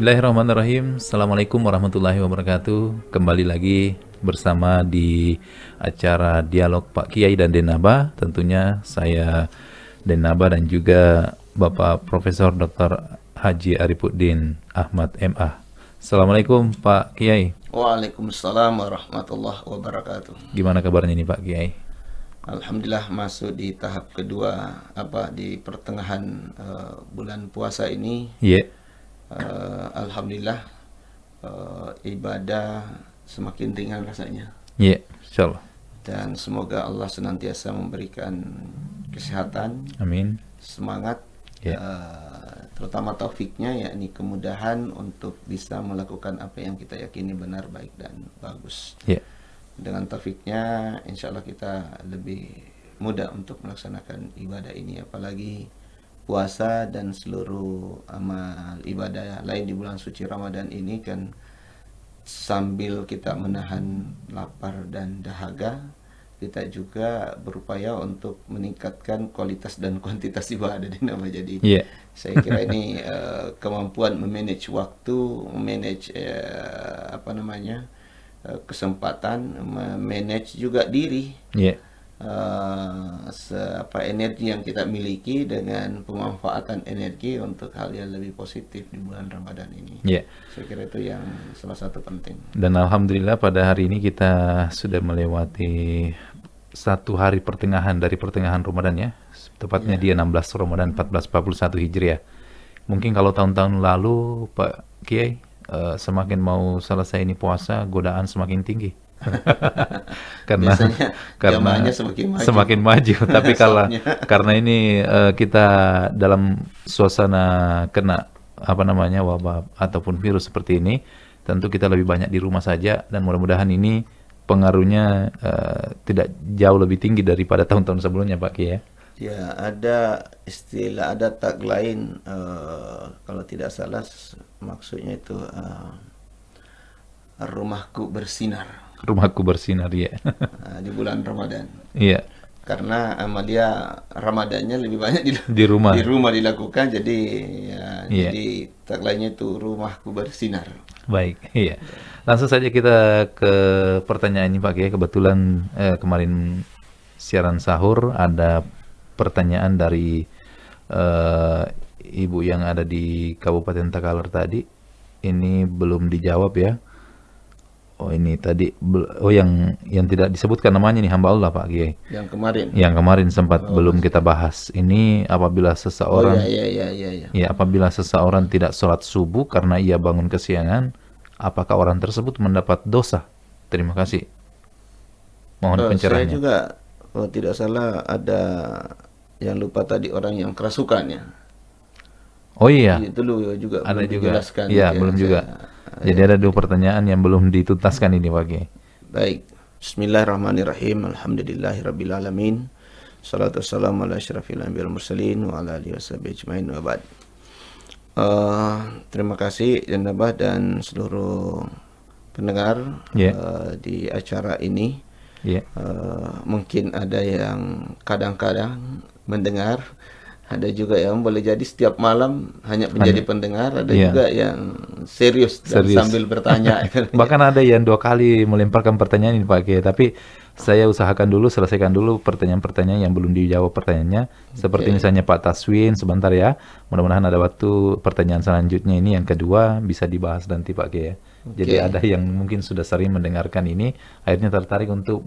Bismillahirrahmanirrahim. Assalamualaikum warahmatullahi wabarakatuh. Kembali lagi bersama di acara Dialog Pak Kiai dan Denaba. Tentunya saya Denaba dan juga Bapak Profesor Dr. Haji Arifuddin Ahmad MA. Assalamualaikum Pak Kiai. Waalaikumsalam warahmatullahi wabarakatuh. Gimana kabarnya nih Pak Kiai? Alhamdulillah masuk di tahap kedua di pertengahan bulan puasa ini. Iya. Alhamdulillah ibadah semakin ringan rasanya. Iya, insyaallah. Dan semoga Allah senantiasa memberikan kesehatan, Amin. semangat, Ya. terutama taufiknya, yakni kemudahan untuk bisa melakukan apa yang kita yakini benar, baik dan bagus. Iya. Dengan taufiknya, insya Allah kita lebih mudah untuk melaksanakan ibadah ini, apalagi puasa dan seluruh amal ibadah lain di bulan suci Ramadan ini kan sambil kita menahan lapar dan dahaga, kita juga berupaya untuk meningkatkan kualitas dan kuantitas ibadah di nama. Jadi saya kira ini kemampuan memanage waktu, memanage kesempatan, memanage juga diri. Energi yang kita miliki dengan pemanfaatan energi untuk hal yang lebih positif di bulan Ramadan ini. Saya kira itu yang salah satu penting. Dan alhamdulillah pada hari ini kita sudah melewati satu hari pertengahan dari pertengahan Ramadan ya. Tepatnya dia 16 Ramadan 1441 Hijriah. Mungkin kalau tahun-tahun lalu Pak Kiai semakin mau selesai ini puasa, godaan semakin tinggi. karena semakin maju. Tapi karena ini kita dalam suasana kena wabah ataupun virus seperti ini, tentu kita lebih banyak di rumah saja, dan mudah-mudahan ini pengaruhnya tidak jauh lebih tinggi daripada tahun-tahun sebelumnya Pak Kiai. Ya, ada istilah, ada tagline kalau tidak salah maksudnya itu rumahku bersinar. Rumahku bersinar, ya. Di bulan Ramadan. Iya. Karena amalia Ramadannya lebih banyak di rumah dilakukan, jadi jadi tagline-nya itu rumahku bersinar. Baik, iya. Langsung saja kita ke pertanyaan ini Pak Kiai. Kebetulan kemarin siaran sahur ada pertanyaan dari ibu yang ada di Kabupaten Takalar tadi. Ini belum dijawab ya. Oh ini tadi, yang tidak disebutkan namanya nih, hamba Allah Pak Kiai. Yang kemarin sempat belum kita bahas. Ini apabila seseorang, apabila seseorang tidak sholat subuh karena ia bangun kesiangan, apakah orang tersebut mendapat dosa? Terima kasih. Mohon pencerahannya. Saya juga, kalau tidak salah ada yang lupa tadi, orang yang kerasukan ya. Oh iya. Itu juga ada belum dijelaskan. Iya, belum juga. Jadi ada dua pertanyaan yang belum dituntaskan ini Pak Kiai. Baik. Bismillahirrahmanirrahim. Alhamdulillahirabbil alamin. Shalatu wassalamu ala asyrafil anbiya'il mursalin wa ala alihi washabihi ajmain wa ba'd. Terima kasih Jenabah dan seluruh pendengar di acara ini. Mungkin ada yang kadang-kadang mendengar, ada juga yang boleh jadi setiap malam hanya menjadi pendengar, ada juga yang serius dan sambil bertanya. Bahkan ada yang 2 kali melemparkan pertanyaan ini Pak Kiai, tapi saya usahakan dulu, selesaikan dulu pertanyaan-pertanyaan yang belum dijawab pertanyaannya. Seperti misalnya Pak Taswin, sebentar ya. Mudah-mudahan ada waktu pertanyaan selanjutnya ini yang kedua bisa dibahas nanti Pak Kiai. Jadi ada yang mungkin sudah sering mendengarkan ini, akhirnya tertarik untuk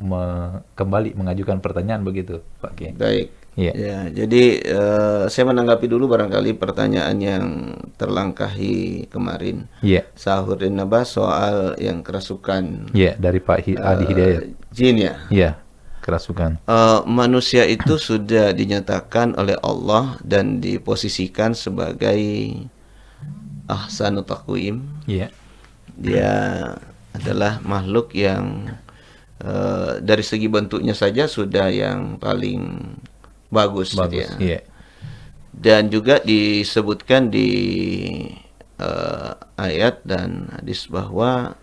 kembali mengajukan pertanyaan begitu Pak Kiai. Baik. Ya, jadi saya menanggapi dulu barangkali pertanyaan yang terlangkahi kemarin. Sahur dan Nabah soal yang kerasukan. Dari Pak Adi Hidayat. Jin ya. Kerasukan. Manusia itu sudah dinyatakan oleh Allah dan diposisikan sebagai ahsanu taqwim. Dia adalah makhluk yang dari segi bentuknya saja sudah yang paling bagus. Dan juga disebutkan di ayat dan hadis bahwa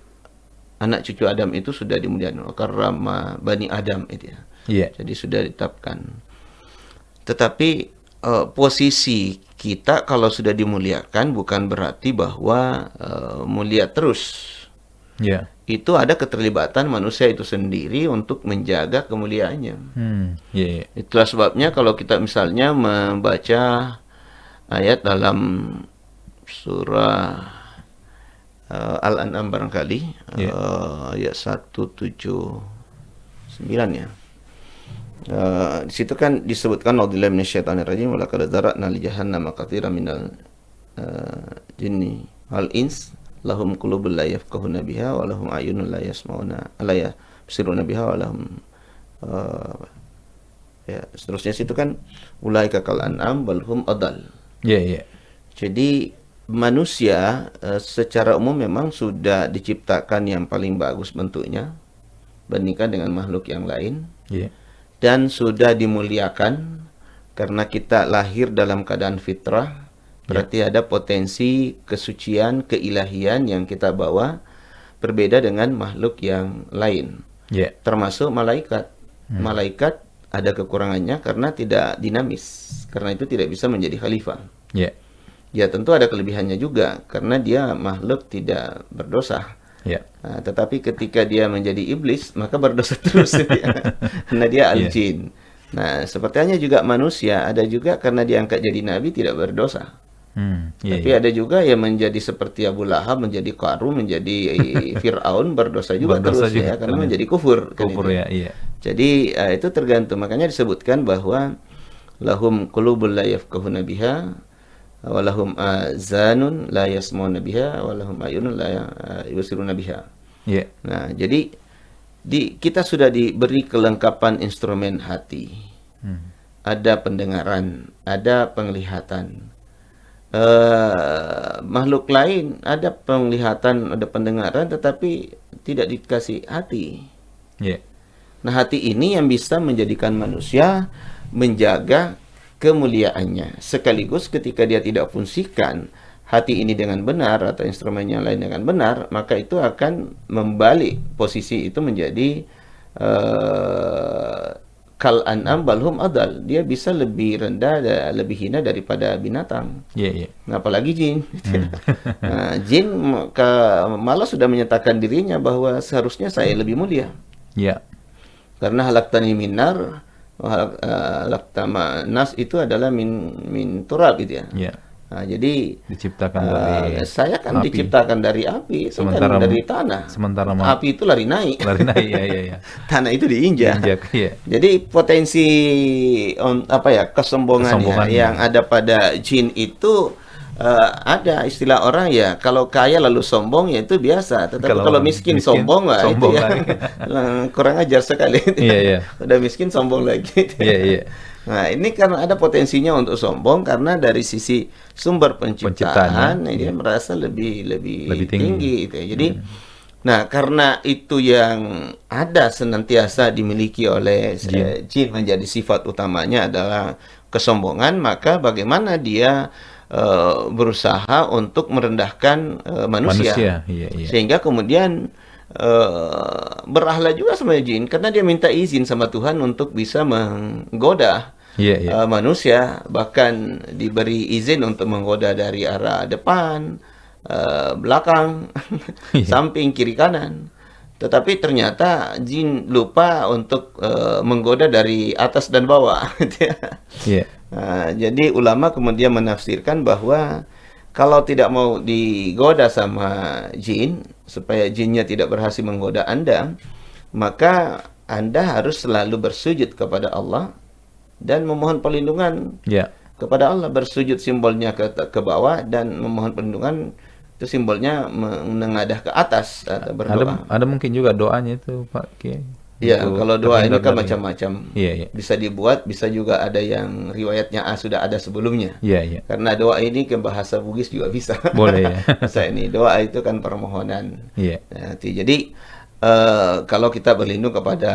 anak cucu Adam itu sudah dimuliakan, karrama bani Adam itu ya. Jadi sudah ditetapkan. Tetapi posisi kita kalau sudah dimuliakan bukan berarti bahwa mulia terus. Ya. Itu ada keterlibatan manusia itu sendiri untuk menjaga kemuliaannya. Yeah. Itulah sebabnya kalau kita misalnya membaca ayat dalam surah Al-An'am barangkali, ayat 179 ya. Di situ kan disebutkan naudzubillahi minasyaitonir rajim wa laqad zara'na li jahannama katsiran minal jinni wal ins lahum qulubun la yafqahuna biha wa lahum a'yunun la yasma'una la yabsiruna biha wa lahum ya seterusnya. Situ kan ulaika kal an'am bal hum adall. Jadi manusia secara umum memang sudah diciptakan yang paling bagus bentuknya bandingkan dengan makhluk yang lain. Dan sudah dimuliakan karena kita lahir dalam keadaan fitrah, berarti ada potensi kesucian, keilahian yang kita bawa berbeda dengan makhluk yang lain. Termasuk malaikat. Malaikat ada kekurangannya karena tidak dinamis, karena itu tidak bisa menjadi khalifah. Ya tentu ada kelebihannya juga karena dia makhluk tidak berdosa. Nah, tetapi ketika dia menjadi iblis maka berdosa terus dia. Karena dia al-jin. Nah, sepertinya juga manusia ada juga karena diangkat jadi nabi tidak berdosa. Tapi ada juga yang menjadi seperti Abu Lahab, menjadi Qarun, menjadi Fir'aun berdosa juga terus ya karena menjadi kufur kan itu. Jadi itu tergantung, makanya disebutkan bahwa lahum qulubul la yafqahuna biha walahum azanun la yasmauna biha walahum ayunun la yubsiruna biha. Nah, jadi kita sudah diberi kelengkapan instrumen hati. Ada pendengaran, ada penglihatan. Makhluk lain ada penglihatan, ada pendengaran tetapi tidak dikasih hati. Nah, hati ini yang bisa menjadikan manusia menjaga kemuliaannya. Sekaligus ketika dia tidak fungsikan hati ini dengan benar atau instrumen yang lain dengan benar, maka itu akan membalik posisi itu menjadi kal an'am balhum adal. Dia bisa lebih rendah, lebih hina daripada binatang. Nah, apalagi jin. Nah, jin malah sudah menyatakan dirinya bahwa seharusnya saya lebih mulia. Karena halaktani minar laktama nas itu adalah min turab gitu ya. Nah, jadi diciptakan dari saya kan api. Diciptakan dari api, sementara kan dari tanah. Sementara api itu lari naik. Ya. Tanah itu diinjak. Jadi potensi kesombongan yang ada pada jin itu ada istilah orang ya, kalau kaya lalu sombong ya itu biasa, tetapi kalau miskin sombong lah itu ya. Kurang ajar sekali. Udah miskin sombong lagi. Nah, ini karena ada potensinya untuk sombong karena dari sisi sumber penciptaan dia merasa lebih tinggi gitu ya. Jadi nah, karena itu yang ada senantiasa dimiliki oleh jin menjadi sifat utamanya adalah kesombongan, maka bagaimana dia berusaha untuk merendahkan manusia. Sehingga kemudian berahla juga sama jin karena dia minta izin sama Tuhan untuk bisa menggoda manusia, bahkan diberi izin untuk menggoda dari arah depan, belakang, samping, kiri, kanan. Tetapi ternyata jin lupa untuk menggoda dari atas dan bawah. Nah, jadi ulama kemudian menafsirkan bahwa kalau tidak mau digoda sama jin, supaya jinnya tidak berhasil menggoda Anda, maka Anda harus selalu bersujud kepada Allah dan memohon perlindungan kepada Allah. Bersujud simbolnya ke bawah dan memohon perlindungan itu simbolnya menengadah ke atas atau berdoa. Ada mungkin juga doanya itu Pak Kiai. Ya, kalau doa ini kan macam-macam. Bisa dibuat, bisa juga ada yang riwayatnya sudah ada sebelumnya. Karena doa ini ke bahasa Bugis juga bisa. Boleh ya. Bisa ini doa itu kan permohonan. Jadi kalau kita berlindung kepada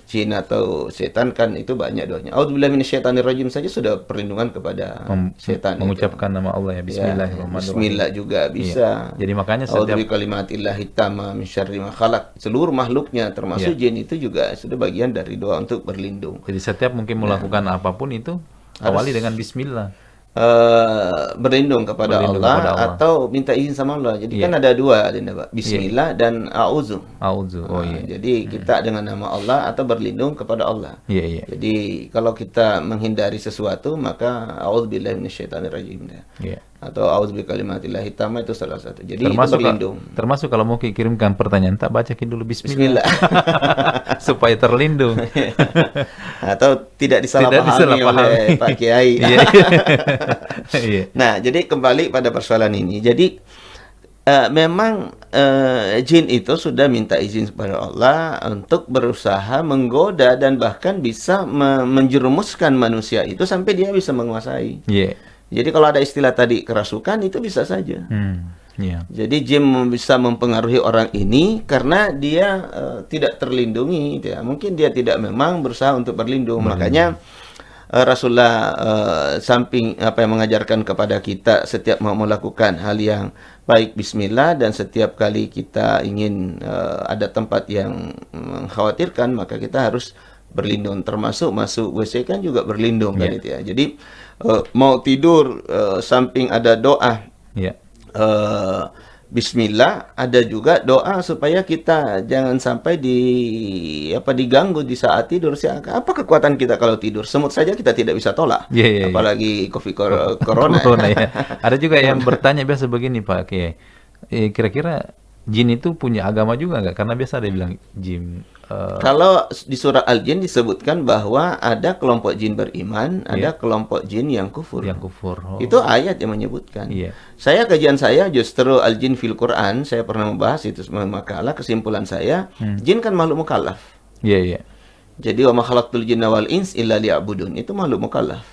jin atau setan kan itu banyak doanya. A'udzubillahi minasyaitonirrajim saja sudah perlindungan kepada setan. Mengucapkan nama Allah ya, bismillahirrahmanirrahim. Bismillah juga bisa. Jadi makanya setiap kalimatillahit tamma min syarri ma khalaq. Seluruh makhluknya termasuk jin itu juga sudah bagian dari doa untuk berlindung. Jadi setiap mungkin melakukan apapun itu awali dengan bismillah. berlindung kepada Allah atau minta izin sama Allah. Jadi kan ada dua, Pak. Bismillah dan auzu. Oh iya. Jadi kita dengan nama Allah atau berlindung kepada Allah. Jadi kalau kita menghindari sesuatu maka auzubillahi minasyaitonirrajim. Atau auzubikallimatillahi tammah itu salah satu. Jadi termasuk itu berlindung. Termasuk kalau mau kirimkan pertanyaan tak bacakin dulu bismillah. Supaya terlindung. Atau tidak disalahpahami oleh Pak Kiai. Nah, jadi kembali pada persoalan ini. Jadi memang jin itu sudah minta izin kepada Allah untuk berusaha menggoda dan bahkan bisa menjerumuskan manusia itu sampai dia bisa menguasai. Jadi kalau ada istilah tadi kerasukan itu bisa saja. Jadi jin bisa mempengaruhi orang ini karena dia tidak terlindungi. Mungkin dia tidak memang berusaha untuk berlindung. Makanya Rasulullah samping apa yang mengajarkan kepada kita setiap mau melakukan hal yang baik bismillah, dan setiap kali kita ingin ada tempat yang mengkhawatirkan maka kita harus berlindung, termasuk masuk WC kan juga berlindung kan itu ya. Jadi mau tidur samping ada doa bismillah, ada juga doa supaya kita jangan sampai diganggu di saat tidur. Apa kekuatan kita kalau tidur? Semut saja kita tidak bisa tolak. Apalagi corona. Ada juga yang bertanya biasa begini Pak Kiai. Kira-kira jin itu punya agama juga nggak? Karena biasa ada bilang jin. Kalau di surah Al-Jin disebutkan bahwa ada kelompok jin beriman, ada kelompok jin yang kufur. Itu ayat yang menyebutkan. Kajian saya justru Al-Jin fil Quran, saya pernah membahas itu semua makalah. Kesimpulan saya, jin kan makhluk mukallaf. Jadi wa ma khalaqtul jinna wal ins illa liya'budun, itu makhluk mukallaf.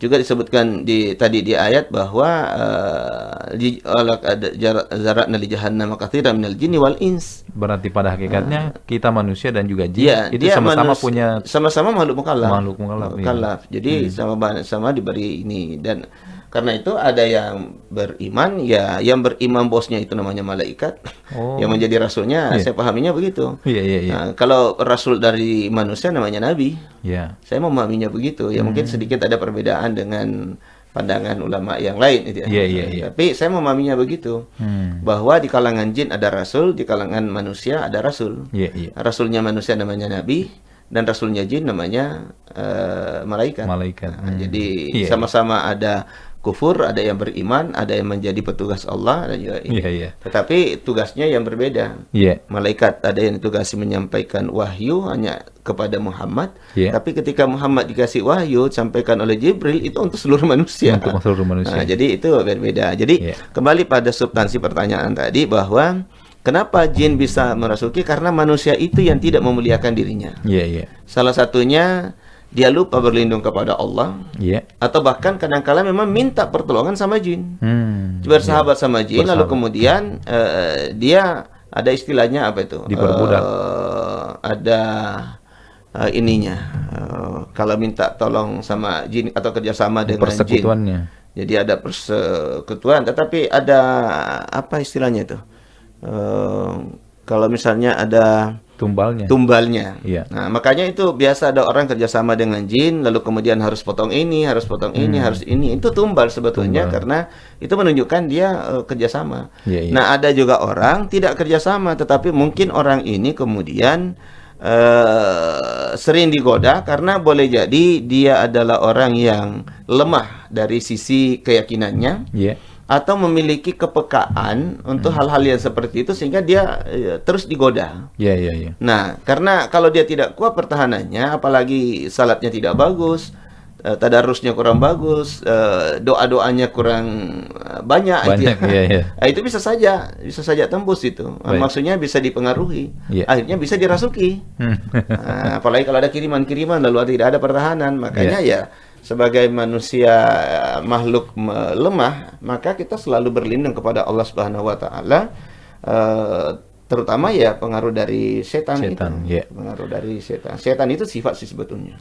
Juga disebutkan tadi di ayat bahwa zaratna li jahannam katsiran minal jinni wal ins. Berarti pada hakikatnya kita manusia dan juga jin itu sama-sama makhluk mukallaf. Jadi sama diberi ini, dan karena itu ada yang beriman, yang beriman bosnya itu namanya malaikat, yang menjadi rasulnya, saya pahaminya begitu. Nah, kalau rasul dari manusia namanya nabi, saya memahaminya begitu. Mungkin sedikit ada perbedaan dengan pandangan ulama yang lain itu Tapi saya memahaminya begitu, bahwa di kalangan jin ada rasul, di kalangan manusia ada rasul. Rasulnya manusia namanya nabi, dan rasulnya jin namanya malaikat. Nah, jadi sama-sama ada kufur, ada yang beriman, ada yang menjadi petugas Allah, dan juga tetapi tugasnya yang berbeda. Malaikat ada yang ditugasi menyampaikan wahyu hanya kepada Muhammad, tapi ketika Muhammad dikasih wahyu sampaikan oleh Jibril itu untuk seluruh manusia. Nah, jadi itu berbeda. Jadi kembali pada substansi pertanyaan tadi, bahwa kenapa jin bisa merasuki? Karena manusia itu yang tidak memuliakan dirinya. Salah satunya dia lupa berlindung kepada Allah, atau bahkan kadang-kala memang minta pertolongan sama jin, bersahabat sama jin, lalu kemudian dia ada istilahnya apa itu? Diperbudak. Ada ininya, kalau minta tolong sama jin atau kerjasama dengan jin, jadi ada persekutuan, tetapi ada apa istilahnya itu? Kalau misalnya ada tumbalnya. Nah, makanya itu biasa ada orang kerjasama dengan jin, lalu kemudian harus potong ini, harus potong ini, harus ini. Itu tumbal sebetulnya, karena itu menunjukkan dia kerjasama. Nah, ada juga orang tidak kerjasama, tetapi mungkin orang ini kemudian sering digoda karena boleh jadi dia adalah orang yang lemah dari sisi keyakinannya. Atau memiliki kepekaan untuk hal-hal yang seperti itu, sehingga dia terus digoda. Nah, karena kalau dia tidak kuat pertahanannya, apalagi salatnya tidak bagus, tadarusnya kurang bagus, doa-doanya kurang banyak. Itu bisa saja tembus itu. Maksudnya bisa dipengaruhi. Akhirnya bisa dirasuki. Apalagi kalau ada kiriman-kiriman lalu tidak ada pertahanan, makanya sebagai manusia makhluk lemah, maka kita selalu berlindung kepada Allah Subhanahu wa taala, terutama pengaruh dari setan itu. Pengaruh dari setan. Setan itu sifat sih sebetulnya.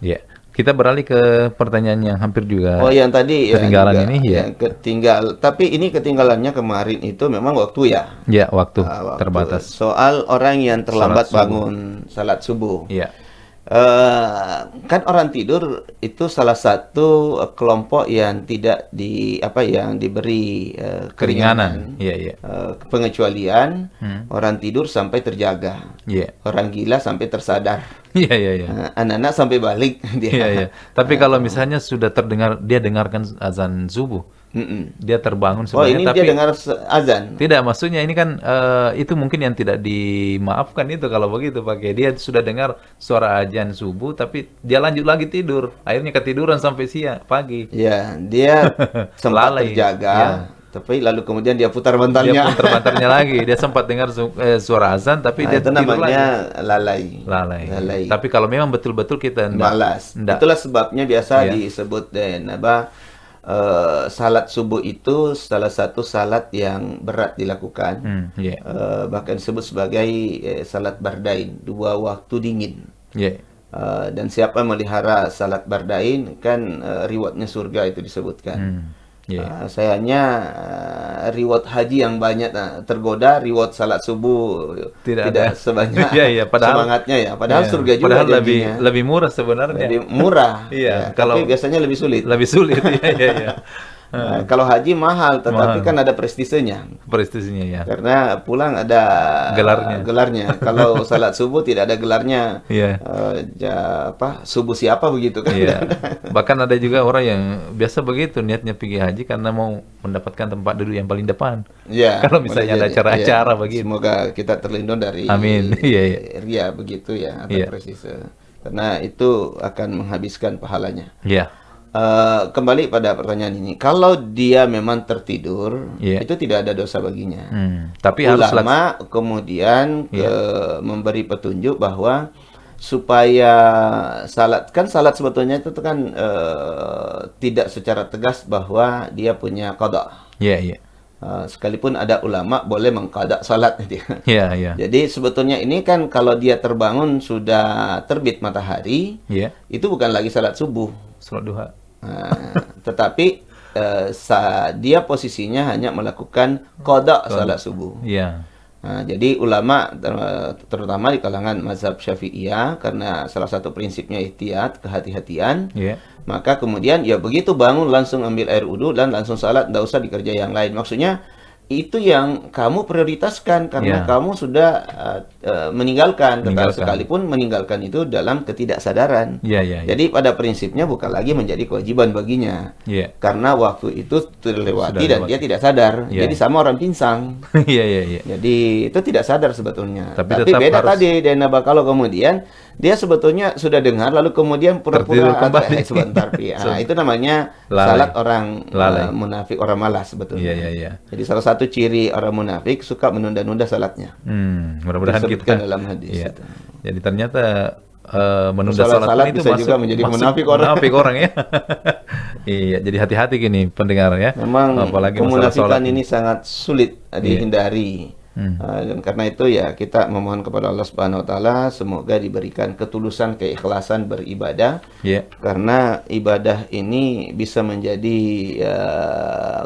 Kita beralih ke pertanyaan yang hampir juga yang tadi ketinggalan ini ketinggal. Tapi ini ketinggalannya kemarin itu memang waktu waktu terbatas. Soal orang yang terlambat bangun salat subuh. Kan orang tidur itu salah satu kelompok yang tidak yang diberi keringanan, pengecualian. Orang tidur sampai terjaga, orang gila sampai tersadar, anak-anak sampai balik dia. Tapi kalau misalnya sudah terdengar, dia dengarkan azan subuh, dia terbangun sebenarnya, ini tapi dia dengar azan. Tidak, maksudnya ini kan itu mungkin yang tidak dimaafkan itu kalau begitu pakai. Dia sudah dengar suara azan subuh tapi dia lanjut lagi tidur. Akhirnya ketiduran sampai siang, pagi. Ya, dia sempat Lalai. terjaga, tapi lalu kemudian dia putar bantalnya. Dia putar bantalnya lagi. Dia sempat dengar suara azan tapi dia itu tidur namanya lagi. Lalai. Tapi kalau memang betul-betul kita malas. Itulah sebabnya biasa disebut salat subuh itu salah satu salat yang berat dilakukan. Bahkan disebut sebagai salat bardain, 2 waktu dingin. Dan siapa melihara salat bardain kan rewardnya surga itu disebutkan. Sayangnya reward haji yang banyak tergoda, reward salat subuh tidak sebanyak semangatnya Padahal surga juga lebih murah sebenarnya. Lebih murah. Tapi biasanya lebih sulit. Kalau haji mahal, tetapi kan ada prestisenya. Ya. Karena pulang ada gelarnya. Kalau salat subuh tidak ada gelarnya. Subuh siapa begitu kan? Bahkan ada juga orang yang biasa begitu niatnya pergi haji karena mau mendapatkan tempat duduk yang paling depan. Kalau misalnya ada acara-acara begitu. Semoga kita terlindung dari ria begitu atau prestise. Karena itu akan menghabiskan pahalanya. Kembali pada pertanyaan ini, kalau dia memang tertidur, itu tidak ada dosa baginya. Tapi ulama kemudian memberi petunjuk bahwa supaya salat sebetulnya itu kan tidak secara tegas bahwa dia punya qada. Sekalipun ada ulama boleh mengqada salat dia. Jadi sebetulnya ini kan kalau dia terbangun sudah terbit matahari, itu bukan lagi salat subuh, salat duha. Tetapi dia posisinya hanya melakukan qada salat subuh. Jadi ulama terutama di kalangan mazhab Syafi'iyah, karena salah satu prinsipnya ihtiyat, kehati-hatian, maka kemudian begitu bangun langsung ambil air wudu dan langsung salat, tidak usah dikerja yang lain. Maksudnya itu yang kamu prioritaskan karena kamu sudah meninggalkan, sekalipun meninggalkan itu dalam ketidaksadaran. Jadi pada prinsipnya bukan lagi menjadi kewajiban baginya, karena waktu itu terlewati dan dia tidak sadar. Jadi sama orang pinsang. Jadi itu tidak sadar sebetulnya. Tapi beda tadi kalau kemudian dia sebetulnya sudah dengar lalu kemudian pura-pura sebentar. Itu namanya salat orang munafik, orang malas sebetulnya. Jadi salah satu ciri orang munafik suka menunda-nunda salatnya. Mudah-mudahan kita dalam hadis. Jadi ternyata menunda salat itu bisa juga menjadi munafik orang ya. Jadi hati-hati gini pendengar ya. Memang apalagi kemunafikan ini sangat sulit dihindari. Dan karena itu kita memohon kepada Allah Subhanahu wa taala semoga diberikan ketulusan, keikhlasan beribadah. Karena ibadah ini bisa menjadi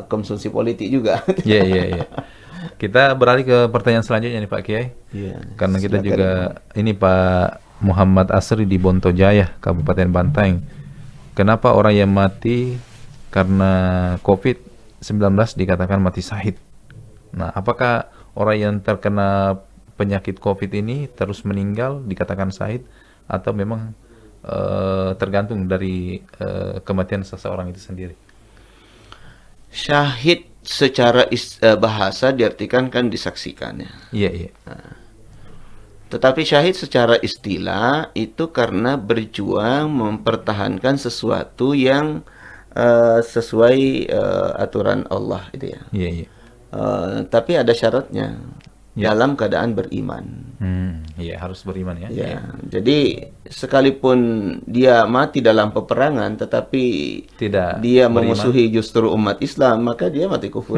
konsumsi politik juga. Kita beralih ke pertanyaan selanjutnya nih Pak Kiai. Karena kita juga ini Pak Muhammad Asri di Bontojaya, Kabupaten Bantaeng. Kenapa orang yang mati karena COVID-19 dikatakan mati syahid? Nah, apakah orang yang terkena penyakit COVID ini terus meninggal dikatakan syahid atau memang tergantung dari kematian seseorang itu sendiri? Syahid secara bahasa diartikan kan disaksikan ya. Tetapi syahid secara istilah itu karena berjuang mempertahankan sesuatu yang sesuai aturan Allah itu ya. Tapi ada syaratnya dalam keadaan beriman. Harus beriman ya. Jadi sekalipun dia mati dalam peperangan, tetapi tidak dia memusuhi justru umat Islam, maka dia mati kufur.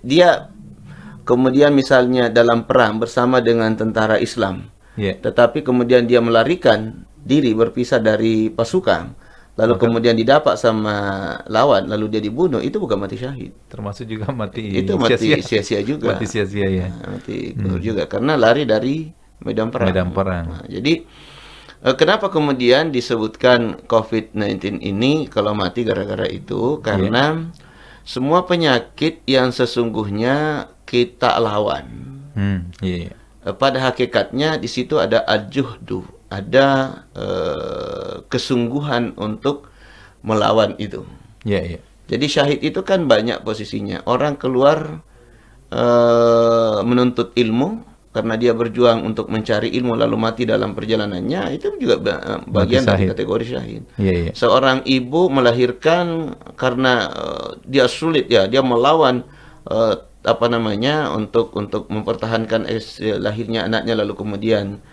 Dia kemudian misalnya dalam perang bersama dengan tentara Islam, tetapi kemudian dia melarikan diri berpisah dari pasukan, lalu kemudian didapat sama lawan, lalu dia dibunuh, itu bukan mati syahid. Termasuk juga mati sia-sia juga. Mati sia-sia mati juga karena lari dari medan perang. Nah, jadi Kenapa kemudian disebutkan COVID-19 ini kalau mati gara-gara itu? Karena semua penyakit yang sesungguhnya kita lawan. Pada hakikatnya di situ ada al-juhdu, ada kesungguhan untuk melawan itu. Jadi syahid itu kan banyak posisinya. Orang keluar menuntut ilmu karena dia berjuang untuk mencari ilmu lalu mati dalam perjalanannya, itu juga bagian dari kategori syahid. Seorang ibu melahirkan karena dia sulit ya, dia melawan untuk mempertahankan lahirnya anaknya lalu kemudian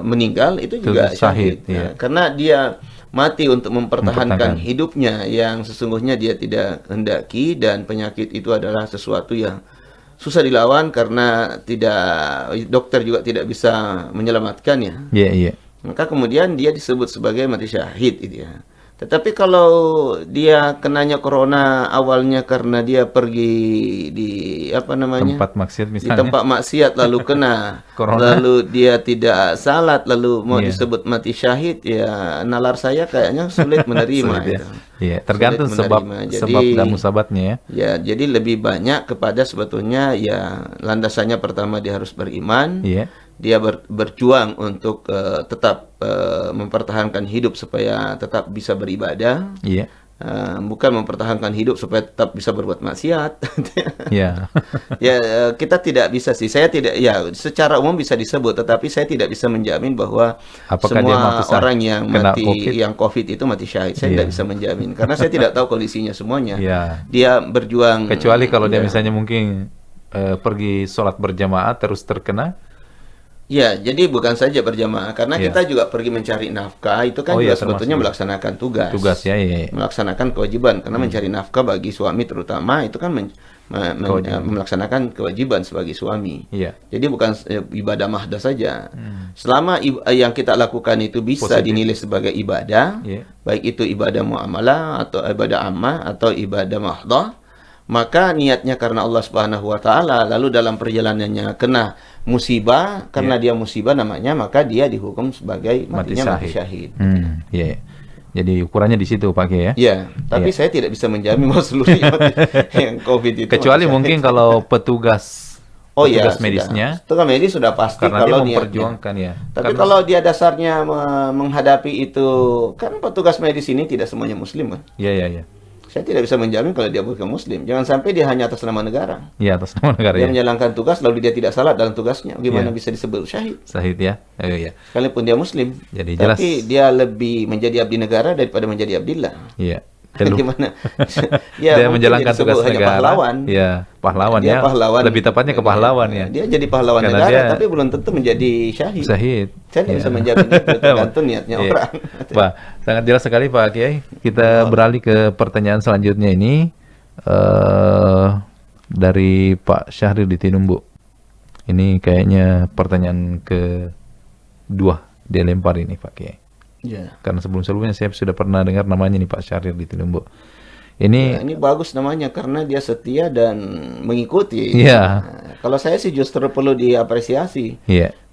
meninggal, itu juga syahid. Karena dia mati untuk mempertahankan hidupnya yang sesungguhnya dia tidak hendaki, dan penyakit itu adalah sesuatu yang susah dilawan karena dokter juga tidak bisa menyelamatkannya. Maka kemudian dia disebut sebagai mati syahid itu ya. Tetapi kalau dia kenanya corona awalnya karena dia pergi di tempat maksiat misalnya, di tempat maksiat lalu kena lalu dia tidak salat lalu mau disebut mati syahid, ya nalar saya kayaknya sulit menerima. Sulit, tergantung sebab dan musabatnya ya. Jadi lebih banyak kepada sebetulnya ya landasannya pertama dia harus beriman. Dia berjuang untuk tetap mempertahankan hidup supaya tetap bisa beribadah. Bukan mempertahankan hidup supaya tetap bisa berbuat maksiat. Kita tidak bisa sih. Saya tidak, ya secara umum bisa disebut, tetapi saya tidak bisa menjamin bahwa apakah semua orang yang mati yang COVID itu mati syahid. Saya tidak bisa menjamin karena saya tidak tahu kondisinya semuanya. Dia berjuang. Kecuali kalau dia misalnya mungkin pergi sholat berjamaah terus terkena. Ya, jadi bukan saja berjamaah, karena kita juga pergi mencari nafkah, itu kan juga sebetulnya melaksanakan tugas. Melaksanakan kewajiban, karena mencari nafkah bagi suami terutama, itu kan melaksanakan kewajiban sebagai suami. Jadi bukan ibadah mahdah saja. Selama yang kita lakukan itu bisa dinilai sebagai ibadah, baik itu ibadah muamalah, atau ibadah ammah, atau ibadah mahdah, maka niatnya karena Allah Subhanahu wa taala, lalu dalam perjalanannya kena musibah, karena dia musibah namanya, maka dia dihukum sebagai mati syahid. Jadi ukurannya di situ Pak Kiai ya. Tapi saya tidak bisa menjamin bahwa seluruh yang COVID itu. Kecuali mungkin kalau petugas medisnya. Petugas medis sudah pasti karena kalau dia memperjuangkan Tapi kalau dia dasarnya menghadapi itu, kan petugas medis ini tidak semuanya muslim kan? Saya tidak bisa menjamin kalau dia bukan muslim. Jangan sampai dia hanya atas nama negara. Atas nama negara. Dia menjalankan tugas lalu dia tidak salat dalam tugasnya. Bagaimana bisa disebut syahid? Syahid ya. Sekalipun dia muslim. Jadi jelas. Tapi dia lebih menjadi abdi negara daripada menjadi abdillah. Gimana? Dia menjalankan tugas negara. Pahlawan dia pahlawan. Lebih tepatnya ke pahlawan ya. Dia jadi pahlawan negara, tapi belum tentu menjadi syahid. Saya tidak bisa menjamin itu, tergantung niatnya orang. Wah, sangat jelas sekali Pak Kiai. Kita beralih ke pertanyaan selanjutnya ini dari Pak Syahril di Tinumbu. Ini kayaknya pertanyaan kedua dia lempar ini Pak Kiai. Karena sebelum-sebelumnya saya sudah pernah dengar namanya nih Pak Syahril di Tinumbu. Ini bagus namanya karena dia setia dan mengikuti. Kalau saya sih justru perlu diapresiasi.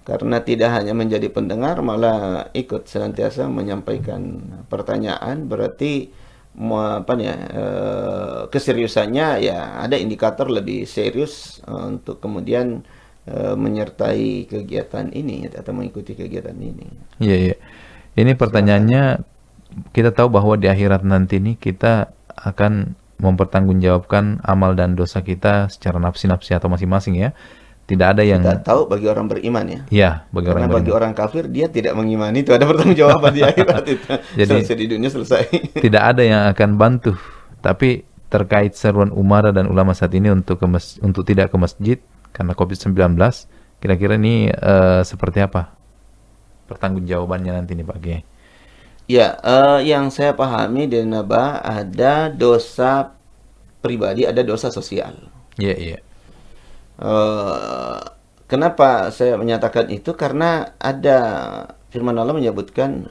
Karena tidak hanya menjadi pendengar, malah ikut senantiasa menyampaikan pertanyaan. Berarti keseriusannya ya ada indikator lebih serius untuk kemudian menyertai kegiatan ini atau mengikuti kegiatan ini. Ini pertanyaannya, kita tahu bahwa di akhirat nanti ini kita akan mempertanggungjawabkan amal dan dosa kita secara nafsi-nafsi atau masing-masing ya. Tidak ada yang kita tahu bagi orang beriman ya. Bagi orang kafir dia tidak mengimani itu ada pertanggungjawaban di akhirat itu. Jadi selesai di dunia selesai. Tidak ada yang akan bantu. Tapi terkait seruan umara dan ulama saat ini untuk tidak ke masjid karena COVID-19, kira-kira ini seperti apa pertanggungjawabannya nanti nih Pak Kiai? Yang saya pahami dari Naba, ada dosa pribadi, ada dosa sosial. Kenapa saya menyatakan itu? Karena ada firman Allah menyebutkan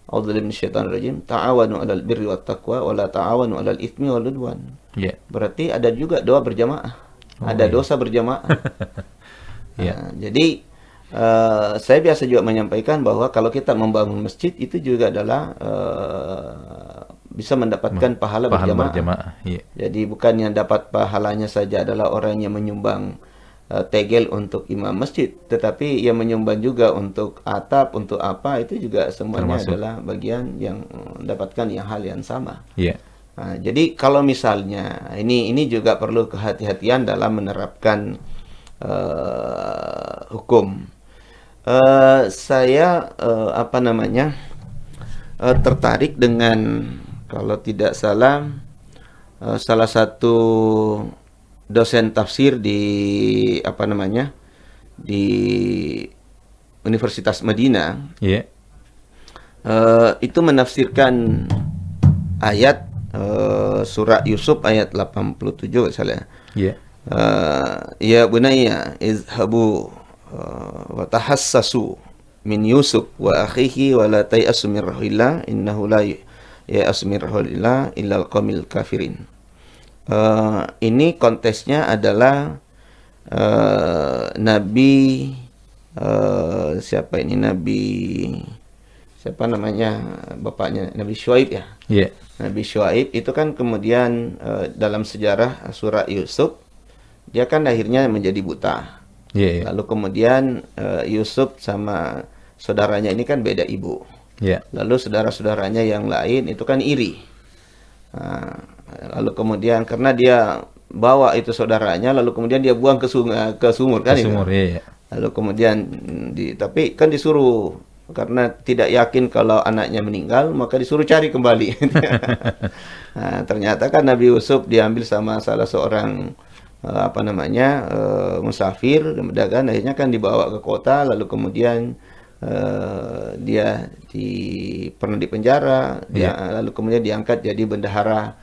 A'udzubillahi minasyaitonir rajim, ta'awanu 'alal birri wat taqwa wa la ta'awanu 'alal itsmi wal 'udwan. Berarti ada juga doa berjamaah. Ada dosa berjamaah. Jadi Saya biasa juga menyampaikan bahwa kalau kita membangun masjid itu juga adalah bisa mendapatkan pahala berjamaah. Iya. Jadi bukan yang dapat pahalanya saja adalah orang yang menyumbang tegel untuk imam masjid, tetapi yang menyumbang juga untuk atap, untuk apa, itu juga semuanya adalah bagian yang mendapatkan yang hal yang sama. Iya. Nah, jadi kalau misalnya ini juga perlu kehati-hatian dalam menerapkan hukum. Saya tertarik dengan, kalau tidak salah, salah satu dosen tafsir di di Universitas Madinah. Yeah. Itu menafsirkan ayat surah Yusuf ayat 87 misalnya. Yeah. Ya bunayya izhabu wa tahassasu min Yusuf wa akhihi wa la tayasu min rahillah innahu la ya'asu min rahillah illa al-qaumil kafirin. Ini konteksnya adalah Nabi siapa namanya bapaknya Nabi Syuaib ya. Yeah. Nabi Syuaib itu kan kemudian dalam sejarah surah Yusuf dia kan akhirnya menjadi buta. Yeah. Lalu kemudian Yusuf sama saudaranya ini kan beda ibu. Yeah. Lalu saudara-saudaranya yang lain itu kan iri. Lalu kemudian karena dia bawa itu saudaranya, lalu kemudian dia buang ke sungai, ke sumur kan? Ke sumur, iya. Lalu kemudian tapi kan disuruh, karena tidak yakin kalau anaknya meninggal, maka disuruh cari kembali. Nah, ternyata kan Nabi Yusuf diambil sama salah seorang musafir, pedagang, akhirnya kan dibawa ke kota, lalu kemudian dia pernah dipenjara, lalu kemudian diangkat jadi bendahara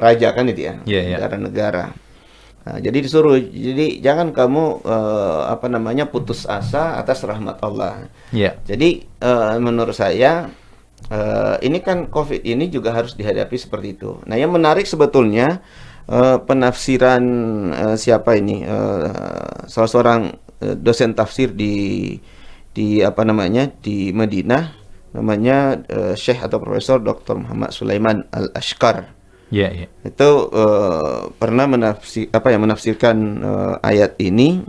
raja kan itu ya, bendahara negara. Nah, jadi disuruh, jadi jangan kamu putus asa atas rahmat Allah. Yeah. Jadi menurut saya ini kan COVID ini juga harus dihadapi seperti itu. Nah, yang menarik sebetulnya penafsiran salah seorang dosen tafsir di Madinah, namanya Syekh atau Profesor Dr. Muhammad Sulaiman Al-Ashqar. Yeah, yeah. Itu pernah menafsirkan ayat ini.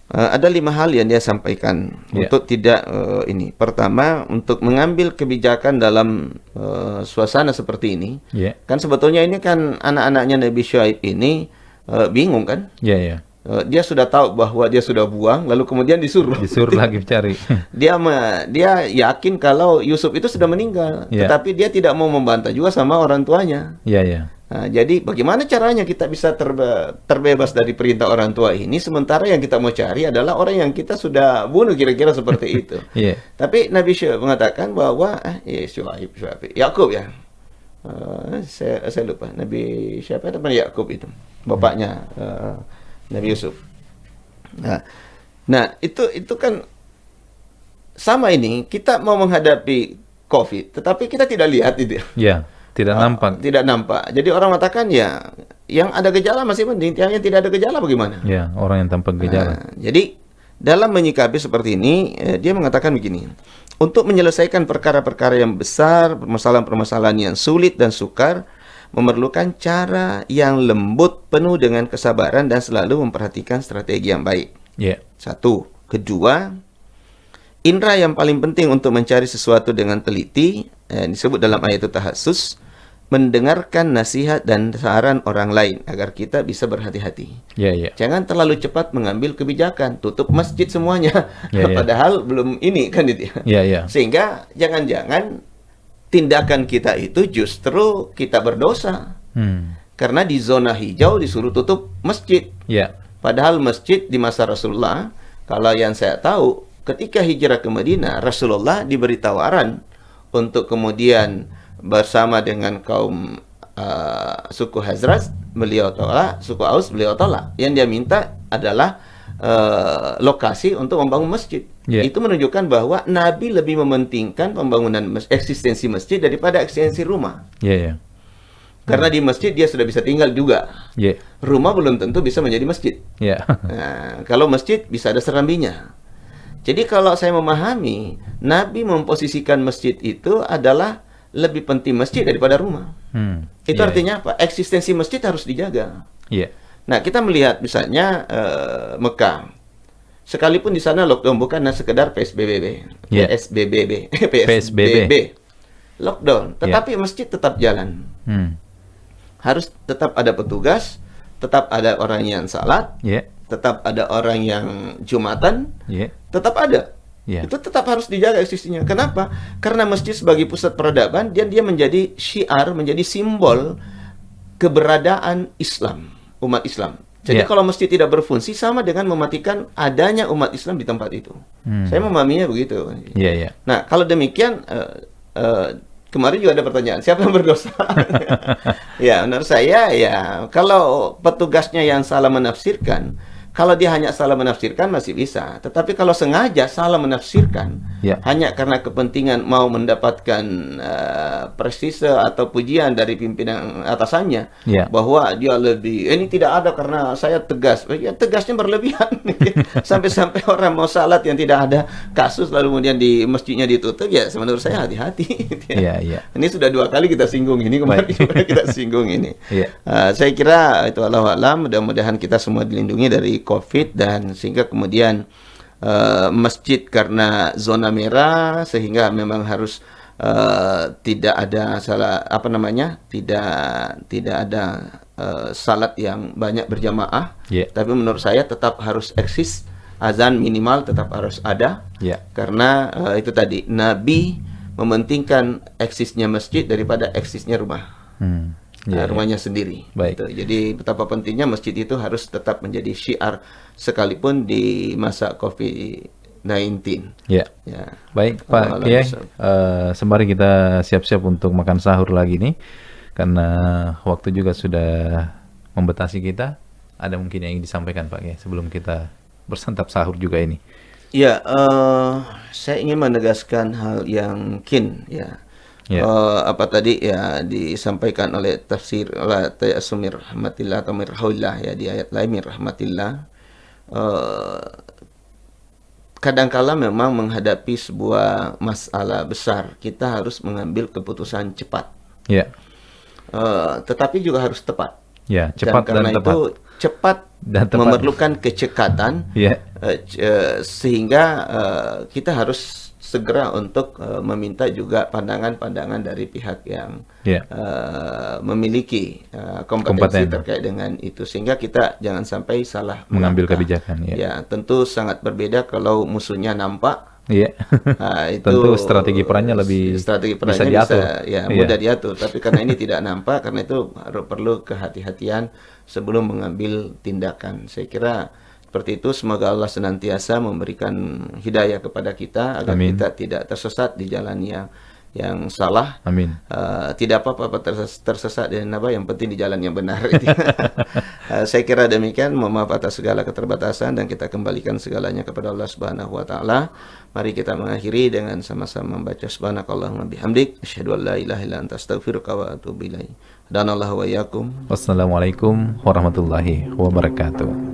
Ada 5 hal yang dia sampaikan untuk tidak ini. Pertama, untuk mengambil kebijakan dalam suasana seperti ini. Kan sebetulnya ini kan anak-anaknya Nabi Syuaib ini bingung kan? Dia sudah tahu bahwa dia sudah buang, lalu kemudian disuruh lagi cari. Dia yakin kalau Yusuf itu sudah meninggal, tetapi dia tidak mau membantah juga sama orang tuanya. Nah, jadi bagaimana caranya kita bisa terbebas dari perintah orang tua ini, sementara yang kita mau cari adalah orang yang kita sudah bunuh, kira-kira seperti itu. Tapi Nabi Syuaib mengatakan bahwa Syuaib Yakub ya. Saya lupa Nabi siapa namanya, Yakub itu bapaknya Nabi Yusuf. Nah, itu kan sama, ini kita mau menghadapi COVID, tetapi kita tidak lihat itu. Tidak nampak. Tidak nampak. Jadi orang mengatakan ya, yang ada gejala masih mending, yang tidak ada gejala bagaimana? Orang yang tanpa gejala. Jadi dalam menyikapi seperti ini, dia mengatakan begini. Untuk menyelesaikan perkara-perkara yang besar, permasalahan-permasalahan yang sulit dan sukar, memerlukan cara yang lembut, penuh dengan kesabaran, dan selalu memperhatikan strategi yang baik. Satu. Kedua, indera yang paling penting untuk mencari sesuatu dengan teliti, disebut dalam ayat itu tahassus, mendengarkan nasihat dan saran orang lain agar kita bisa berhati-hati. Jangan terlalu cepat mengambil kebijakan, tutup masjid semuanya, padahal belum ini kan itu ya. Sehingga jangan-jangan tindakan kita itu justru kita berdosa. Karena di zona hijau disuruh tutup masjid. Padahal masjid di masa Rasulullah, kalau yang saya tahu, ketika hijrah ke Madinah, Rasulullah diberi tawaran untuk kemudian bersama dengan kaum suku Hazraj, beliau tolak, suku Aus beliau tolak. Yang dia minta adalah lokasi untuk membangun masjid. Itu menunjukkan bahwa Nabi lebih mementingkan pembangunan eksistensi masjid daripada eksistensi rumah. Karena di masjid dia sudah bisa tinggal juga. Rumah belum tentu bisa menjadi masjid. Nah, kalau masjid bisa ada serambinya. Jadi kalau saya memahami, Nabi memposisikan masjid itu adalah lebih penting masjid daripada rumah. Itu artinya apa? Eksistensi masjid harus dijaga. Nah, kita melihat misalnya Mekah. Sekalipun di sana lockdown bukan sekedar PSBB. PSBB. Lockdown, tetapi masjid tetap jalan. Harus tetap ada petugas, tetap ada orang yang salat, tetap ada orang yang Jumatan, tetap ada. Itu tetap harus dijaga eksistensinya. Kenapa? Karena masjid sebagai pusat peradaban, dia menjadi syiar, menjadi simbol keberadaan Islam, umat Islam. Jadi kalau masjid tidak berfungsi sama dengan mematikan adanya umat Islam di tempat itu. Saya memahaminya begitu. Nah, kalau demikian kemarin juga ada pertanyaan, siapa yang berdosa? Ya, menurut saya ya kalau petugasnya yang salah menafsirkan, kalau dia hanya salah menafsirkan masih bisa. Tetapi kalau sengaja salah menafsirkan, hanya karena kepentingan mau mendapatkan prestise atau pujian dari pimpinan atasannya, bahwa dia lebih, ini tidak ada karena saya tegas. Ya, tegasnya berlebihan. Sampai-sampai orang mau salat yang tidak ada kasus, lalu kemudian di masjidnya ditutup, ya menurut saya hati-hati. Ini sudah 2 kali kita singgung ini, kemarin juga kita singgung ini. Saya kira itu Allah a'lam, mudah-mudahan kita semua dilindungi dari COVID, dan sehingga kemudian masjid karena zona merah sehingga memang harus tidak ada tidak ada salat yang banyak berjamaah, tapi menurut saya tetap harus eksis, azan minimal tetap harus ada, karena itu tadi Nabi mementingkan eksisnya masjid daripada eksisnya rumah. Rumahnya sendiri. Gitu. Jadi betapa pentingnya masjid itu harus tetap menjadi syiar sekalipun di masa COVID-19. Baik Pak Kiai, sembari kita siap-siap untuk makan sahur lagi nih, karena waktu juga sudah membatasi kita. Ada mungkin yang ingin disampaikan Pak Kiai sebelum kita bersantap sahur juga ini? Saya ingin menegaskan hal yang apa tadi disampaikan oleh tafsir Tayassumir rahmatillah atau mirhauillah di ayat lain mirahmatillah. Kadangkala memang menghadapi sebuah masalah besar, kita harus mengambil keputusan cepat. Tetapi juga harus tepat. Cepat dan tepat. Itu cepat dan tepat memerlukan kecekatan, sehingga kita harus segera untuk meminta juga pandangan-pandangan dari pihak yang memiliki kompetensi terkait dengan itu, sehingga kita jangan sampai salah mengambil kebijakan. Tentu sangat berbeda kalau musuhnya nampak. Itu tentu strategi perannya bisa diatur. Mudah diatur. Tapi karena ini tidak nampak, karena itu perlu kehati-hatian sebelum mengambil tindakan. Saya kira seperti itu. Semoga Allah senantiasa memberikan hidayah kepada kita agar kita tidak tersesat di jalan yang salah. Amin. Tidak apa-apa tersesat dan yang penting di jalan yang benar. Saya kira demikian. Mohon maaf atas segala keterbatasan dan kita kembalikan segalanya kepada Allah Subhanahu wa taala. Mari kita mengakhiri dengan sama-sama membaca subhanakallahumma bihamdik asyhadu an la ilaha illa anta astaghfiruka wa atubu ilaik. Dan Allah wa iyyakum. Wassalamualaikum warahmatullahi wabarakatuh.